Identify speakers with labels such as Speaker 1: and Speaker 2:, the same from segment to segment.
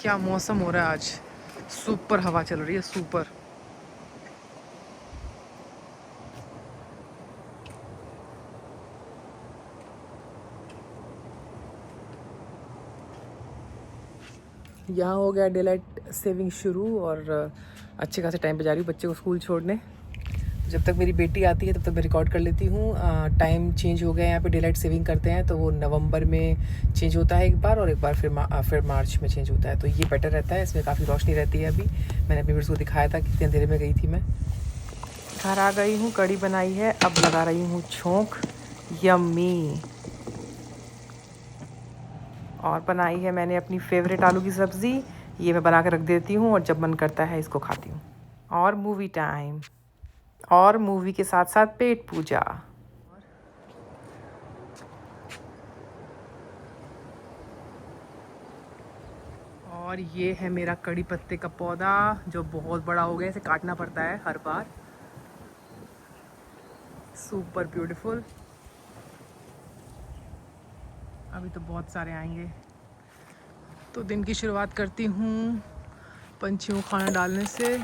Speaker 1: क्या मौसम हो रहा है आज, सुपर हवा चल रही है, सुपर। यहाँ हो गया डेलाइट सेविंग शुरू और अच्छे खासे टाइम पे जा रही हूँ बच्चे को स्कूल छोड़ने। जब तक मेरी बेटी आती है तब तक मैं रिकॉर्ड कर लेती हूँ। टाइम चेंज हो गया, यहाँ पे डेलाइट सेविंग करते हैं तो वो नवंबर में चेंज होता है एक बार, और एक बार फिर मार्च में चेंज होता है। तो ये बेटर रहता है, इसमें काफ़ी रोशनी रहती है। अभी मैंने अपनी बेटी को दिखाया था कितने अंधेरे में गई थी मैं। घर आ गई हूँ, कड़ी बनाई है, अब लगा रही हूँ छोंक। यम्मी। और बनाई है मैंने अपनी फेवरेट आलू की सब्ज़ी। ये मैं बना के रख देती हूँ और जब मन करता है इसको खाती हूँ। और मूवी टाइम, और मूवी के साथ साथ पेट पूजा। और ये है मेरा कड़ी पत्ते का पौधा जो बहुत बड़ा हो गया, इसे काटना पड़ता है हर बार। Super beautiful. अभी तो बहुत सारे आएंगे। तो दिन की शुरुआत करती हूँ पंछियों को खाना डालने से,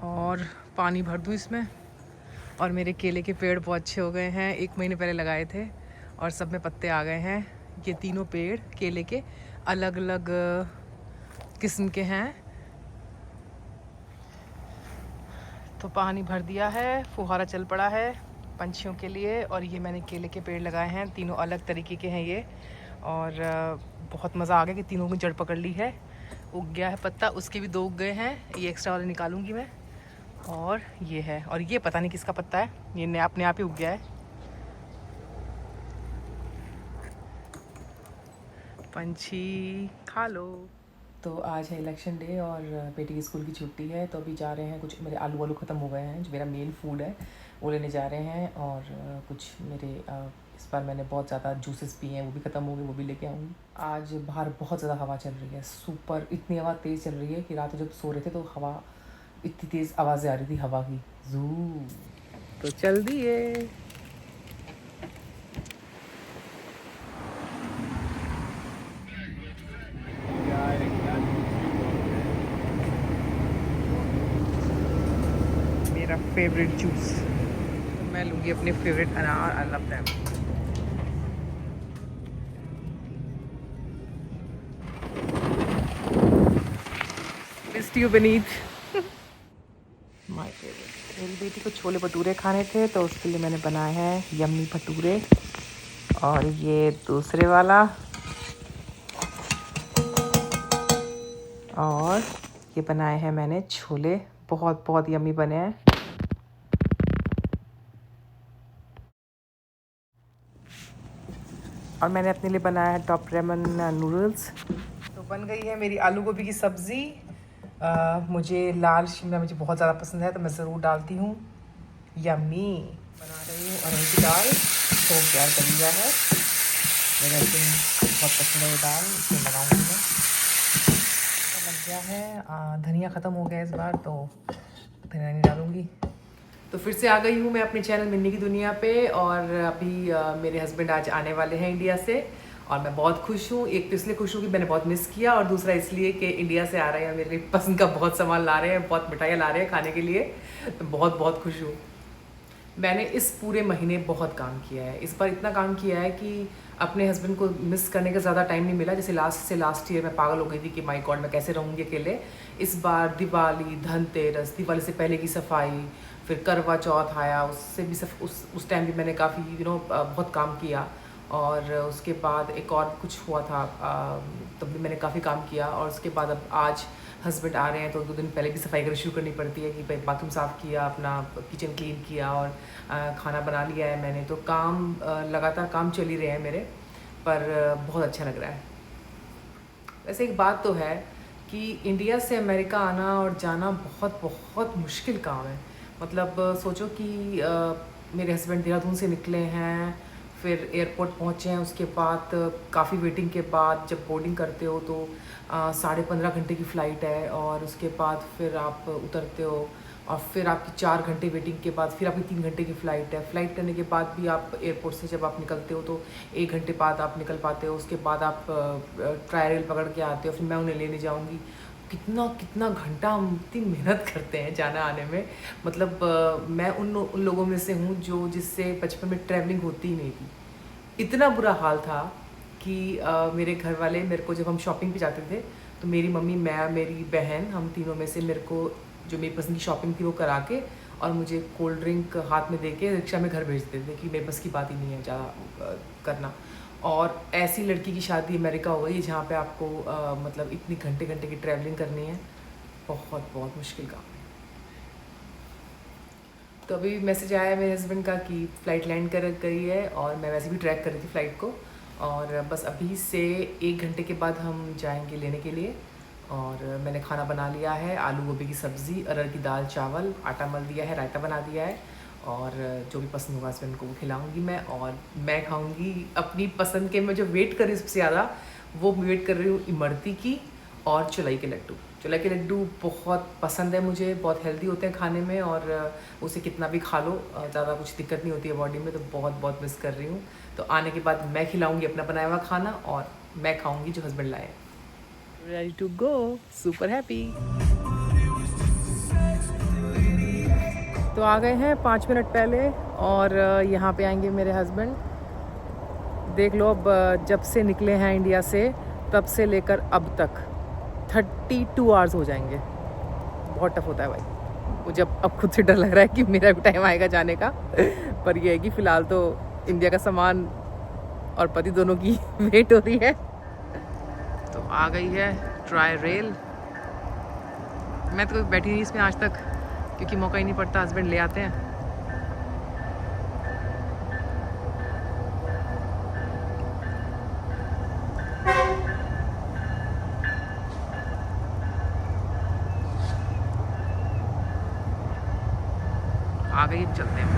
Speaker 1: और पानी भर दूँ इसमें। और मेरे केले के पेड़ बहुत अच्छे हो गए हैं, 1 महीने पहले लगाए थे और सब में पत्ते आ गए हैं। ये तीनों पेड़ केले के अलग अलग किस्म के हैं। तो पानी भर दिया है, फुहारा चल पड़ा है पंछियों के लिए। और ये मैंने केले के पेड़ लगाए हैं, तीनों अलग तरीके के हैं ये। और बहुत मज़ा आ गया कि तीनों की जड़ पकड़ ली है। उग गया है पत्ता, उसके भी 2 उग गए हैं, ये एक्स्ट्रा वाले निकालूंगी मैं। और ये है, और ये पता नहीं किसका पत्ता है, ये अपने आप ही उग गया है। पंछी खा लो। तो आज है इलेक्शन डे और बेटी की स्कूल की छुट्टी है, तो अभी जा रहे हैं, कुछ मेरे आलू ख़त्म हो गए हैं जो मेरा मेन फूड है वो लेने जा रहे हैं। और कुछ मेरे इस बार मैंने बहुत ज़्यादा जूसेस पिए हैं, वो भी ख़त्म हो गए, वो भी लेके आऊँगी। आज बाहर बहुत ज़्यादा हवा चल रही है, सुपर। इतनी हवा तेज़ चल रही है कि रात में जब सो रहे थे तो हवा इतनी तेज़ आवाज़ें आ रही थी हवा की, जू। तो चल दिए। मेरा फेवरेट जूस, मैं लूँगी अपने फेवरेट अनार। I love them. Missed you beneath my favourite. मेरी बेटी को छोले भटूरे खाने थे तो उसके लिए मैंने बनाए हैं यम्मी भटूरे। और ये दूसरे वाला, और ये बनाए हैं मैंने छोले, बहुत बहुत यम्मी बने हैं। और मैंने अपने लिए बनाया है टॉप रेमन नूडल्स। तो बन गई है मेरी आलू गोभी की सब्ज़ी। मुझे लाल शिमला मिर्च बहुत ज़्यादा पसंद है तो मैं ज़रूर डालती हूँ। यम्मी। बना रही हूँ अरहर की दाल, तो तैयार कर लिया है। मेरे हस्बैंड बहुत पसंद है ये दाल, इसमें लगाऊंगी मैं। लग गया है, धनिया ख़त्म हो गया इस बार तो धनिया नहीं डालूंगी। तो फिर से आ गई हूँ मैं अपने चैनल मिन्नी की दुनिया पे। और अभी मेरे हस्बैंड आज आने वाले हैं इंडिया से, और मैं बहुत खुश हूँ। एक तो इसलिए खुश हूँ कि मैंने बहुत मिस किया, और दूसरा इसलिए कि इंडिया से आ रहे हैं, मेरे पसंद का बहुत सामान ला रहे हैं, बहुत मिठाइयाँ ला रहे हैं खाने के लिए। तो बहुत बहुत खुश हूँ। मैंने इस पूरे महीने बहुत काम किया है, इस बार इतना काम किया है कि अपने हस्बैंड को मिस करने का ज़्यादा टाइम नहीं मिला। जैसे लास्ट ईयर मैं पागल हो गई थी कि माय गॉड मैं कैसे रहूँगी अकेले। इस बार दिवाली, धनतेरस, दिवाली से पहले की सफाई, फिर करवा चौथ आया, उससे भी उस टाइम भी मैंने काफ़ी बहुत काम किया। और उसके बाद एक और कुछ हुआ था, तब भी मैंने काफ़ी काम किया। और उसके बाद अब आज हस्बैंड आ रहे हैं तो 2 दिन पहले भी सफाई करनी शुरू करनी पड़ती है कि भाई बाथरूम साफ़ किया, अपना किचन क्लीन किया, और खाना बना लिया है मैंने। तो काम लगातार काम चल ही रहे हैं मेरे, पर बहुत अच्छा लग रहा है। वैसे एक बात तो है कि इंडिया से अमेरिका आना और जाना बहुत बहुत मुश्किल काम है। मतलब सोचो कि मेरे हस्बैंड देहरादून से निकले हैं, फिर एयरपोर्ट पहुँचे हैं, उसके बाद काफ़ी वेटिंग के बाद जब बोर्डिंग करते हो तो 15.5 घंटे की फ़्लाइट है, और उसके बाद फिर आप उतरते हो और फिर आपकी 4 घंटे वेटिंग के बाद फिर आपकी 3 घंटे की फ़्लाइट है। फ़्लाइट करने के बाद भी आप एयरपोर्ट से जब आप निकलते हो तो 1 घंटे बाद आप निकल पाते हो। उसके बाद आप ट्रायल पकड़ के आते हो, फिर मैं उन्हें लेने जाऊँगी। कितना कितना घंटा हम इतनी मेहनत करते हैं जाना आने में। मतलब मैं उन लोगों में से हूँ जो जिससे बचपन में ट्रैवलिंग होती ही नहीं थी। इतना बुरा हाल था कि मेरे घर वाले मेरे को, जब हम शॉपिंग पे जाते थे तो मेरी मम्मी, मैं, मेरी बहन, हम तीनों में से मेरे को जो मेरी पसंद की शॉपिंग थी वो करा के और मुझे कोल्ड ड्रिंक हाथ में दे के रिक्शा में घर भेज देते थे कि मेरे बस की बात ही नहीं है ज़्यादा करना। और ऐसी लड़की की शादी अमेरिका हो गई जहाँ पे आपको मतलब इतनी घंटे घंटे की ट्रैवलिंग करनी है। बहुत बहुत मुश्किल काम है। तो अभी मैसेज आया है मेरे हस्बैंड का कि फ़्लाइट लैंड कर गई है और मैं वैसे भी ट्रैक कर रही थी फ़्लाइट को। और बस अभी से 1 घंटे के बाद हम जाएंगे लेने के लिए। और मैंने खाना बना लिया है, आलू गोभी की सब्ज़ी, अरहर की दाल, चावल, आटा मल दिया है, रायता बना दिया है। और जो भी पसंद होगा हस्बैंड को वो खिलाऊंगी मैं, और मैं खाऊंगी अपनी पसंद के। मैं जो वेट कर रही हूँ सबसे ज़्यादा, वो वेट कर रही हूँ इमरती की और चुलाई के लड्डू। चुलाई के लड्डू बहुत पसंद है मुझे, बहुत हेल्दी होते हैं खाने में और उसे कितना भी खा लो ज़्यादा कुछ दिक्कत नहीं होती है बॉडी में। तो बहुत बहुत मिस कर रही हूँ। तो आने के बाद मैं खिलाऊंगी अपना बनाया हुआ खाना और मैं खाऊंगी जो हस्बैंड लाए। Ready to go, super happy. तो आ गए हैं 5 मिनट पहले और यहाँ पे आएंगे मेरे हस्बैंड। देख लो, अब जब से निकले हैं इंडिया से तब से लेकर अब तक 32 आवर्स हो जाएंगे। बहुत टफ होता है भाई मुझे। अब खुद से डर लग रहा है कि मेरा भी टाइम आएगा जाने का। पर यह है कि फ़िलहाल तो इंडिया का सामान और पति दोनों की वेट हो रही है। तो आ गई है ट्राई रेल। मैं तो बैठी नहीं इसमें आज तक क्योंकि मौका ही नहीं पड़ता, हस्बैंड ले आते हैं। आ गई, चलते हैं।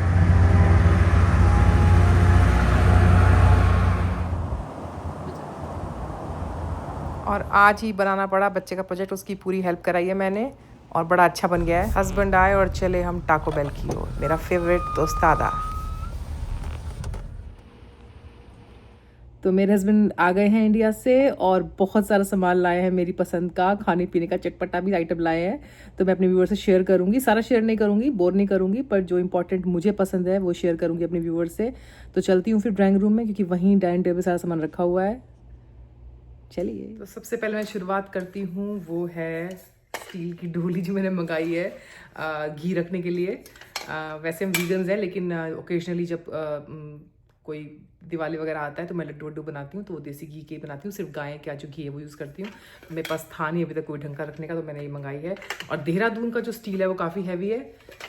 Speaker 1: और आज ही बनाना पड़ा बच्चे का प्रोजेक्ट, उसकी पूरी हेल्प कराई है मैंने और बड़ा अच्छा बन गया है। हस्बैंड आए और चले हम टाको बेल की ओर, मेरा फेवरेट दोस्तादा। तो मेरे हस्बैंड आ गए हैं इंडिया से और बहुत सारा सामान लाए हैं मेरी पसंद का, खाने पीने का चटपटा भी आइटम लाए हैं। तो मैं अपने व्यूअर से शेयर करूंगी, सारा शेयर नहीं करूंगी, बोर नहीं करूंगी, पर जो इंपॉर्टेंट मुझे पसंद है वो शेयर करूंगी अपने व्यूअर से। तो चलती हूँ फिर ड्राइंग रूम में क्योंकि वहीं डाइनिंग टेबल सारा सामान रखा हुआ है। चलिए, तो सबसे पहले मैं शुरुआत करती हूँ, वो है स्टील की ढोली जो मैंने मंगाई है घी रखने के लिए। वैसे हम वीगन्स हैं लेकिन ओकेजनली जब कोई दिवाली वगैरह आता है तो मैं लड्डू वड्डू बनाती हूँ तो वो देसी घी के बनाती हूँ। सिर्फ गाय का जो घी है वो यूज़ करती हूँ। मेरे पास था नहीं अभी तक कोई ढंग का रखने का, तो मैंने ये मंगाई है। और देहरादून का जो स्टील है वो काफ़ी हैवी है,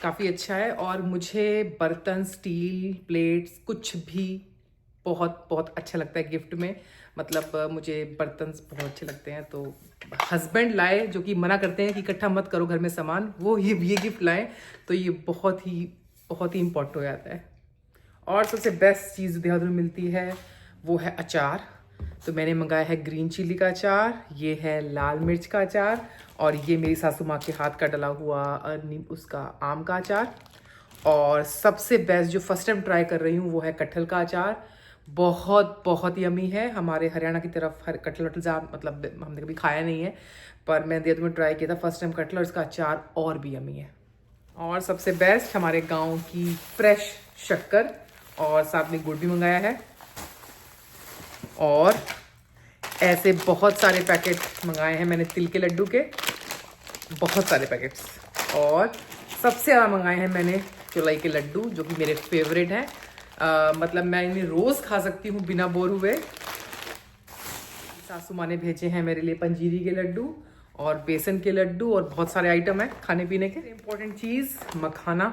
Speaker 1: काफ़ी अच्छा है। और मुझे बर्तन, स्टील, प्लेट्स, कुछ भी बहुत बहुत अच्छा लगता है गिफ्ट में। मतलब मुझे बर्तन बहुत अच्छे लगते हैं। तो हस्बैंड लाए, जो कि मना करते हैं कि इकट्ठा मत करो घर में सामान, वो ये गिफ्ट लाए तो ये बहुत ही इम्पोर्टेंट हो जाता है। और सबसे बेस्ट चीज़ देहरादून में मिलती है वो है अचार। तो मैंने मंगाया है ग्रीन चिली का अचार, ये है लाल मिर्च का अचार, और ये मेरी सासू माँ के हाथ का डला हुआ उसका आम का अचार। और सबसे बेस्ट जो फर्स्ट टाइम ट्राई कर रही हूँ वो है कटहल का अचार। बहुत बहुत यमी है। हमारे हरियाणा की तरफ कटहल वटल ज़्यादा, मतलब हमने कभी खाया नहीं है, पर मैं देहरादून में ट्राई किया था फर्स्ट टाइम कटहल, और इसका अचार और भी यमी है। और सबसे बेस्ट हमारे गांव की फ्रेश शक्कर, और साथ में गुड़ भी मंगाया है। और ऐसे बहुत सारे पैकेट मंगाए हैं मैंने तिल के लड्डू के, बहुत सारे पैकेट्स। और सबसे ज़्यादा मंगाए हैं मैंने चुलाई के लड्डू, जो कि मेरे फेवरेट हैं। मतलब मैं इन्हें रोज़ खा सकती हूँ बिना बोर हुए। सासू माँ ने भेजे हैं मेरे लिए पंजीरी के लड्डू और बेसन के लड्डू, और बहुत सारे आइटम हैं खाने पीने के। इम्पोर्टेंट चीज़ मखाना,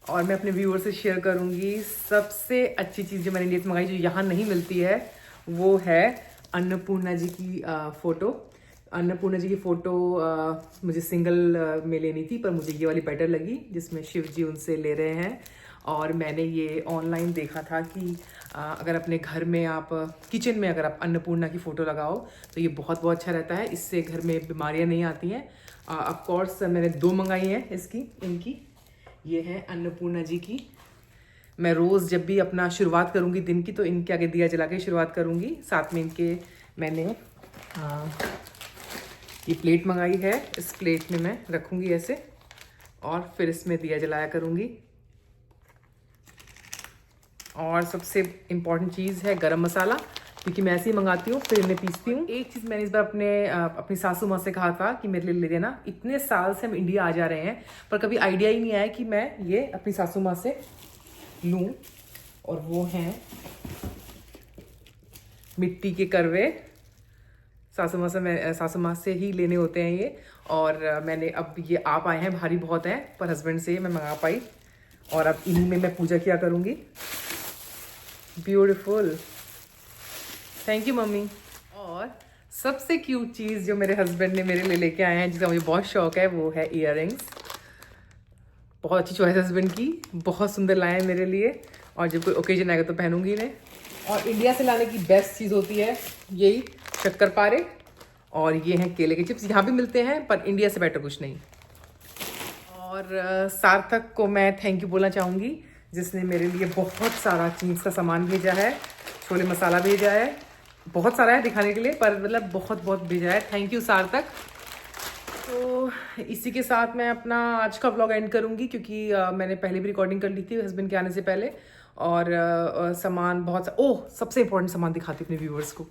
Speaker 1: और मैं अपने व्यूअर से शेयर करूंगी सबसे अच्छी चीज़ जो मैंने इंडिया से मंगाई, जो यहाँ नहीं मिलती है, वो है अन्नपूर्णा जी की फ़ोटो। अन्नपूर्णा जी की फ़ोटो मुझे सिंगल में लेनी थी, पर मुझे ये वाली बेटर लगी जिसमें शिव जी उनसे ले रहे हैं। और मैंने ये ऑनलाइन देखा था कि अगर अपने घर में आप किचन में अगर आप अन्नपूर्णा की फ़ोटो लगाओ तो ये बहुत बहुत अच्छा रहता है। इससे घर में बीमारियाँ नहीं आती हैं। ऑफ कोर्स मैंने 2 मंगाई हैं इनकी। ये है अन्नपूर्णा जी की। मैं रोज़ जब भी अपना शुरुआत करूँगी दिन की तो इनके आगे दिया जला के शुरुआत करूँगी। साथ में इनके मैंने ये प्लेट मंगाई है। इस प्लेट में मैं रखूँगी ऐसे और फिर इसमें दिया जलाया करूँगी। और सबसे इम्पॉर्टेंट चीज़ है गरम मसाला, क्योंकि मैं ऐसे ही मंगाती हूँ फिर इन्हें पीसती हूँ। एक चीज़ मैंने इस बार अपनी सासू माँ से कहा था कि मेरे लिए ले देना। इतने साल से हम इंडिया आ जा रहे हैं पर कभी आइडिया ही नहीं आया कि मैं ये अपनी सासू माँ से लूँ। और वो हैं मिट्टी के करवे। सासू माँ से ही लेने होते हैं ये। और मैंने अब ये आप आए हैं, भारी बहुत हैं, पर हस्बैंड से मैं मंगा पाई और अब इन्हीं में मैं पूजा किया करूँगी। Beautiful, thank you mummy. और सबसे क्यूट चीज़ जो मेरे हस्बैंड ने मेरे लिए लेके आए हैं, जिसका मुझे बहुत शौक है, वो है इयररिंग्स। बहुत अच्छी चॉइस हस्बैंड की, बहुत सुंदर लाए हैं मेरे लिए और जब कोई ओकेजन आएगा तो पहनूंगी इन्हें। और इंडिया से लाने की बेस्ट चीज़ होती है यही शक्करपारे, और ये हैं केले के चिप्स। यहाँ भी मिलते हैं पर इंडिया से बेटर कुछ नहीं। और सार्थक को मैं थैंक यू बोलना चाहूँगी, जिसने मेरे लिए बहुत सारा चीज़ का सामान भेजा है। छोले मसाला भेजा है, बहुत सारा है दिखाने के लिए, पर मतलब बहुत बहुत भेजा है। थैंक यू सार्थक। तो इसी के साथ मैं अपना आज का व्लॉग एंड करूँगी, क्योंकि मैंने पहले भी रिकॉर्डिंग कर ली थी हस्बैंड के आने से पहले। और सामान बहुत सबसे इम्पोर्टेंट सामान दिखाती हूँ अपने व्यूअर्स को।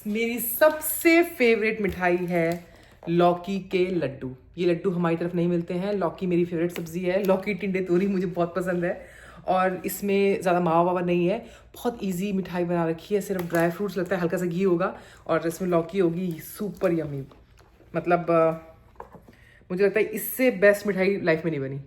Speaker 1: मेरी सबसे फेवरेट मिठाई है लौकी के लड्डू। ये लड्डू हमारी तरफ नहीं मिलते हैं। लौकी मेरी फेवरेट सब्जी है। लौकी टिंडे तोरी मुझे बहुत पसंद है और इसमें ज़्यादा मावा वावा नहीं है। बहुत इजी मिठाई बना रखी है, सिर्फ ड्राई फ्रूट्स लगता है, हल्का सा घी होगा और इसमें लौकी होगी। सुपर यमी, मतलब मुझे लगता है इससे बेस्ट मिठाई लाइफ में नहीं बनी।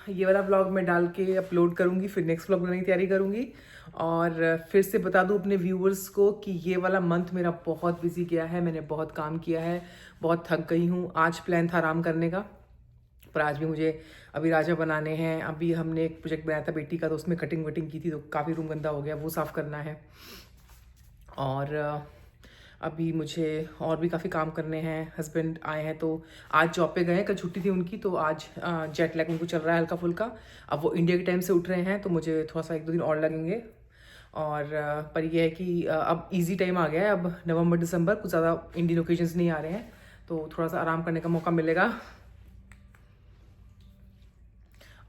Speaker 1: ये वाला ब्लॉग मैं डाल के अपलोड करूँगी, फिर नेक्स्ट ब्लॉग बनाने की तैयारी करूँगी। और फिर से बता दूँ अपने व्यूवर्स को कि ये वाला मंथ मेरा बहुत बिजी गया है। मैंने बहुत काम किया है, बहुत थक गई हूँ। आज प्लान था आराम करने का, पर आज भी मुझे अभी राजा बनाने हैं। अभी हमने एक प्रोजेक्ट बनाया था बेटी का, तो उसमें कटिंग वटिंग की थी, तो काफ़ी रूम गंदा हो गया, वो साफ़ करना है। और अभी मुझे और भी काफ़ी काम करने हैं। हस्बैंड आए हैं तो आज जॉब पे गए हैं, कल छुट्टी थी उनकी, तो आज जेट लैग उनको चल रहा है हल्का फुल्का। अब वो इंडिया के टाइम से उठ रहे हैं तो मुझे थोड़ा सा 1-2 दिन और लगेंगे। और पर यह है कि अब इजी टाइम आ गया है। अब नवंबर दिसंबर कुछ ज़्यादा इंडियन ओकेजन्स नहीं आ रहे हैं, तो थोड़ा सा आराम करने का मौका मिलेगा।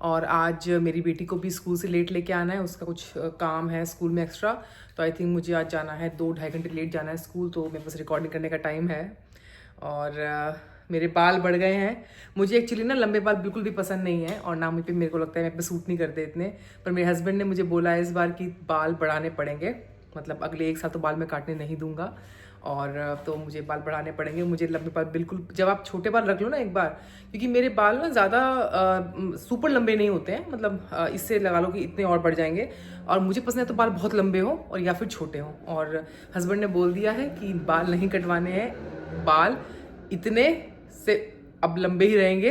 Speaker 1: और आज मेरी बेटी को भी स्कूल से लेट लेके आना है, उसका कुछ काम है स्कूल में एक्स्ट्रा, तो आई थिंक मुझे आज जाना है, 2-2.5 घंटे लेट जाना है स्कूल, तो मेरे पास रिकॉर्डिंग करने का टाइम है। और मेरे बाल बढ़ गए हैं। मुझे एक्चुअली ना लंबे बाल बिल्कुल भी पसंद नहीं है और ना मुझे, मेरे को लगता है मेरे पे सूट नहीं करते इतने, पर मेरे हस्बैंड ने मुझे बोला है इस बार कि बाल बढ़ाने पड़ेंगे, मतलब अगले 1 साल तो बाल मैं काटने नहीं दूंगा। और तो मुझे बाल बढ़ाने पड़ेंगे। मुझे लंबे बाल बिल्कुल, जब आप छोटे बाल रख लो ना एक बार, क्योंकि मेरे बाल ना ज़्यादा सुपर लंबे नहीं होते हैं, मतलब इससे लगा लो कि इतने और बढ़ जाएंगे। और मुझे पसंद है तो बाल बहुत लंबे हों और या फिर छोटे हों। और हस्बैंड ने बोल दिया है कि बाल नहीं कटवाने हैं, बाल इतने से अब लंबे ही रहेंगे।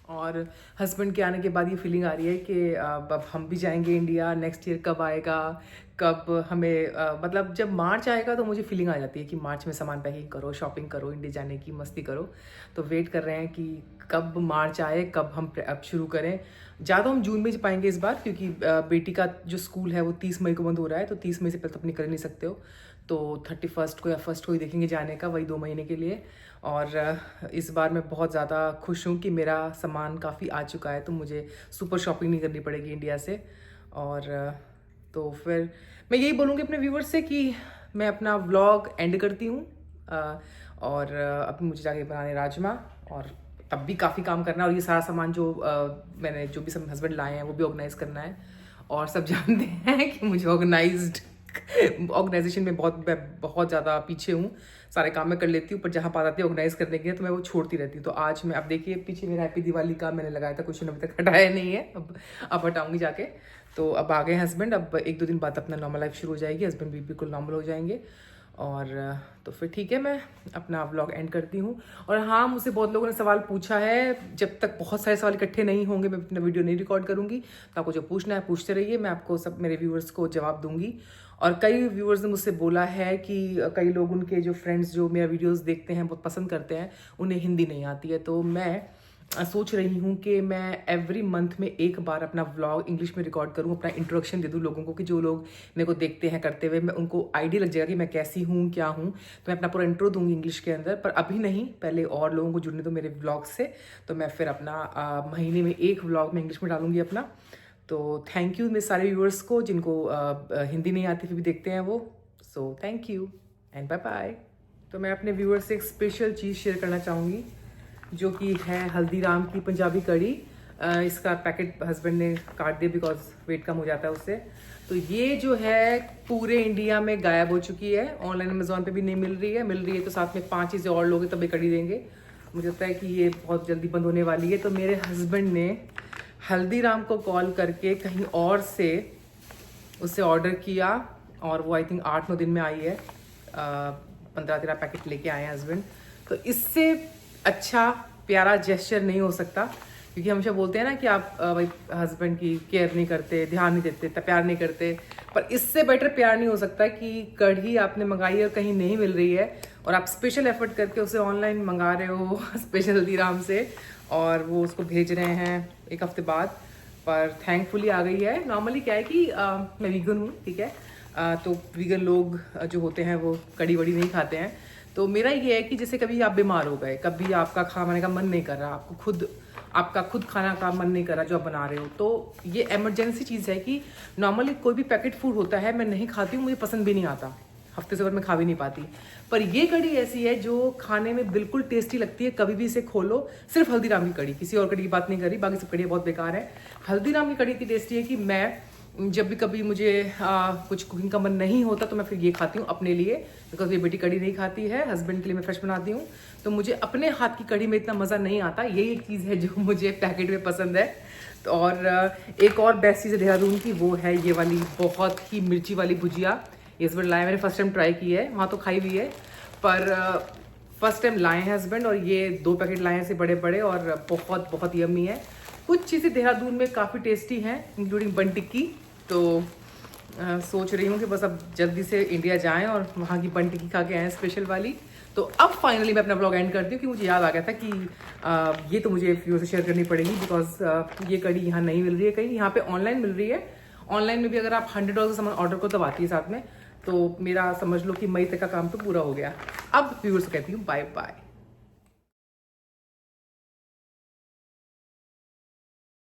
Speaker 1: और हस्बैंड के आने के बाद ये फीलिंग आ रही है कि अब हम भी जाएंगे इंडिया। नेक्स्ट ईयर कब आएगा, कब हमें मतलब जब मार्च आएगा तो मुझे फीलिंग आ जाती है कि मार्च में सामान पैकिंग करो, शॉपिंग करो, इंडिया जाने की मस्ती करो। तो वेट कर रहे हैं कि कब मार्च आए, कब हम अब शुरू करें। ज़्यादा हम जून में पाएंगे इस बार, क्योंकि बेटी का जो स्कूल है वो 30 मई को बंद हो रहा है, तो 30 मई से पहले तो अपनी कर नहीं सकते हो, तो 31 को या 1 को ही देखेंगे जाने का, वही 2 महीने के लिए। और इस बार मैं बहुत ज़्यादा खुश हूँ कि मेरा सामान काफ़ी आ चुका है, तो मुझे सुपर शॉपिंग नहीं करनी पड़ेगी इंडिया से। और तो फिर मैं यही बोलूँगी अपने व्यूवर्स से कि मैं अपना व्लॉग एंड करती हूँ। और अभी मुझे जाके बनाने राजमा, और तब भी काफ़ी काम करना है। और ये सारा सामान जो मैंने जो भी सब हस्बैंड लाए हैं वो भी ऑर्गेनाइज़ करना है। और सब जानते हैं कि मुझे ऑर्गेनाइजेशन में बहुत ज़्यादा पीछे हूँ। सारे काम मैं कर लेती हूँ, पर जहाँ बात आती है ऑर्गेनाइज करने के लिए तो मैं वो छोड़ती रहती हूँ। तो आज मैं, अब देखिए पीछे मेरा हैप्पी दिवाली का मैंने लगाया था, कुछ अभी तक हटाया नहीं है, अब हटाऊंगी जाके। तो अब आ गए हस्बैंड, अब 1-2 दिन बाद अपना नॉर्मल लाइफ शुरू हो जाएगी, हस्बैंड भी बिल्कुल नॉर्मल हो जाएंगे। और तो फिर ठीक है, मैं अपना व्लॉग एंड करती हूँ। और हाँ, मुझसे बहुत लोगों ने सवाल पूछा है, जब तक बहुत सारे सवाल इकट्ठे नहीं होंगे मैं अपना वीडियो नहीं रिकॉर्ड करूँगी। तो आपको जो पूछना है पूछते रहिए, मैं आपको सब मेरे व्यूअर्स को जवाब दूंगी। और कई व्यूअर्स ने मुझसे बोला है कि कई लोग, उनके जो फ्रेंड्स जो मेरा वीडियोस देखते हैं, बहुत पसंद करते हैं, उन्हें हिंदी नहीं आती है। तो मैं सोच रही हूँ कि मैं एवरी मंथ में एक बार अपना व्लॉग इंग्लिश में रिकॉर्ड करूँ, अपना इंट्रोडक्शन दे दूँ लोगों को, कि जो लोग मेरे को देखते हैं करते हुए, मैं उनको आइडिया लग जाएगा कि मैं कैसी हूँ, क्या हूँ। तो मैं अपना पूरा इंट्रो दूंगी इंग्लिश के अंदर, पर अभी नहीं, पहले और लोगों को जुड़ने दो मेरे व्लॉग से। तो मैं फिर अपना महीने में एक व्लॉग में इंग्लिश में डालूंगी अपना। तो थैंक यू मेरे सारे व्यूअर्स को जिनको हिंदी नहीं आती फिर भी देखते हैं वो। So thank you and bye bye. तो मैं अपने व्यूअर्स से एक स्पेशल चीज़ शेयर करना चाहूँगी, जो कि है हल्दीराम की पंजाबी कढ़ी। इसका पैकेट हस्बैंड ने काट दिया बिकॉज वेट कम हो जाता है उससे। तो ये जो है पूरे इंडिया में गायब हो चुकी है, ऑनलाइन अमेजोन पे भी नहीं मिल रही है। तो साथ में 5 चीज़ें और लोगे तब ये कढ़ी देंगे। मुझे लगता है कि ये बहुत जल्दी बंद होने वाली है। तो मेरे हस्बैंड ने हल्दीराम को कॉल करके कहीं और से उससे ऑर्डर किया, और वो आई थिंक 8-9 दिन में आई है। 15-13 पैकेट लेके आए हैं हस्बैंड। तो इससे अच्छा प्यारा जेस्चर नहीं हो सकता, क्योंकि हमेशा बोलते हैं ना कि आप भाई हस्बैंड की केयर नहीं करते, ध्यान नहीं देते, प्यार नहीं करते। पर इससे बेटर प्यार नहीं हो सकता कि कढ़ी आपने मंगाई है और कहीं नहीं मिल रही है, और आप स्पेशल एफर्ट करके उसे ऑनलाइन मंगा रहे हो स्पेशल हल्दीराम से, और वो उसको भेज रहे हैं एक हफ्ते बाद। पर थैंकफुली आ गई है। नॉर्मली क्या है कि मैं वीगन हूँ, ठीक है, तो वीगन लोग जो होते हैं वो कढ़ी वड़ी नहीं खाते हैं। तो मेरा ये है कि जैसे कभी आप बीमार हो गए, कभी आपका खाने का मन नहीं कर रहा, आपका खुद खाना का मन नहीं कर रहा जो आप बना रहे हो, तो ये इमरजेंसी चीज़ है कि नॉर्मली कोई भी पैकेट फूड होता है मैं नहीं खाती हूँ, मुझे पसंद भी नहीं आता, हफ्ते से ऊपर मैं खा भी नहीं पाती। पर ये कढ़ी ऐसी है जो खाने में बिल्कुल टेस्टी लगती है, कभी भी इसे खोलो। सिर्फ हल्दीराम की कढ़ी, किसी और कढ़ी की बात नहीं करी, बाकी सब कढ़ी बहुत बेकार है। हल्दीराम की कढ़ी इतनी टेस्टी है कि मैं जब भी कभी मुझे कुछ कुकिंग का मन नहीं होता तो मैं फिर ये खाती हूँ अपने लिए, बिकॉज ये बेटी कढ़ी नहीं खाती है, हस्बैंड के लिए मैं फ्रेश बनाती हूँ। तो मुझे अपने हाथ की कढ़ी में इतना मज़ा नहीं आता, यही एक चीज़ है जो मुझे पैकेट में पसंद है। तो और एक और बेस्ट चीज़ है देहरादून की, वो है ये वाली बहुत ही मिर्ची वाली भुजिया। ये हस्बैंड लाए, मैंने फर्स्ट टाइम ट्राई की है, वहाँ तो खाई भी है, पर फर्स्ट टाइम लाए हैं हस्बैंड, और ये 2 पैकेट लाए हैं ऐसे बड़े बड़े, और बहुत बहुत यम्मी है। कुछ चीज़ें देहरादून में काफ़ी टेस्टी हैं, इंक्लूडिंग बन टिक्की। तो सोच रही हूँ कि बस अब जल्दी से इंडिया जाएं और वहाँ की बन टिक्की खा के आएँ स्पेशल वाली। तो अब फाइनली मैं अपना ब्लॉग एंड करती हूँ, कि मुझे याद आ गया था कि ये तो मुझे व्यूअर से शेयर करनी पड़ेगी, बिकॉज ये कढ़ी यहाँ नहीं मिल रही है कहीं, यहाँ पे ऑनलाइन मिल रही है। ऑनलाइन में भी अगर आप $100 का सामान ऑर्डर करो तब आती है साथ में। तो मेरा समझ लो कि मई तक का काम तो पूरा हो गया। अब व्यूअर्स को कहती हूँ बाय बाय।